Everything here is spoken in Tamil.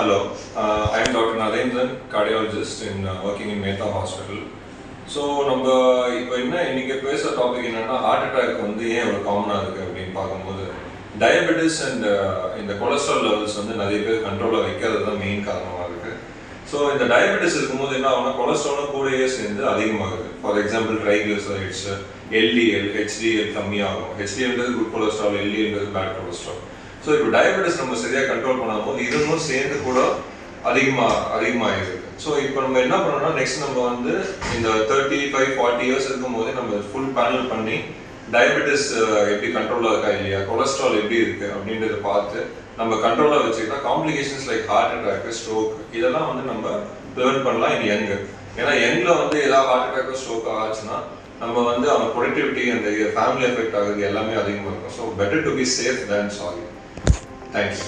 Hello, I am Dr. Narendran, cardiologist working in Mehta Hospital. So, இப்போ என்ன இன்னைக்கு பேசுற டாபிக் என்னன்னா ஹார்ட் அட்டாக் வந்து ஏன் இவ்வளவு காமனா இருக்கு அப்படின்னு பார்க்கும்போது டயபெட்டிஸ் அண்ட் இந்த கொலஸ்ட்ரால் லெவல்ஸ் வந்து நிறைய பேர் கண்ட்ரோல்ல வைக்கிறது தான் மெயின் காரணமா இருக்கு. ஸோ இந்த டயபெட்டிஸ் இருக்கும்போது என்ன ஆகும்னா கொலஸ்ட்ராலும் கூடயே சேர்ந்து அதிகமாகுது. For example triglycerides, LDL, HDL கம்மியாகும். ஹெச்டிஎல்ன்றது குட் கொலஸ்ட்ரால், எல்டிஎல்ன்றது பேட் கொலஸ்ட்ரால். ஸோ இப்போ டயபெட்டிஸ் நம்ம சரியாக கண்ட்ரோல் பண்ணும்போது இதுவும் சேர்ந்து கூட அதிகமாகிடுது. ஸோ இப்போ நம்ம என்ன பண்ணோம்னா நெக்ஸ்ட் நம்ம வந்து இந்த 35-40 இயர்ஸ் இருக்கும்போதே நம்ம ஃபுல் பேனல் பண்ணி டயபெட்டிஸ் எப்படி கண்ட்ரோலாக இருக்கா இல்லையா, கொலஸ்ட்ரால் எப்படி இருக்குது அப்படின்றத பார்த்து நம்ம கண்ட்ரோலாக வச்சுக்கிட்டா complications like heart attack, stroke இதெல்லாம் வந்து நம்ம ப்ரிவென்ட் பண்ணலாம் இன் யங்கு. ஏன்னா யங்கில் வந்து ஏதாவது ஹார்ட் அட்டாக்கோ ஸ்ட்ரோக் ஆச்சுன்னா நம்ம வந்து அவங்க ப்ரொடக்டிவிட்டி அந்த ஃபேமிலி எஃபெக்ட் ஆகுது எல்லாமே அதிகமாக இருக்கும். So better to be safe than sorry. Thanks.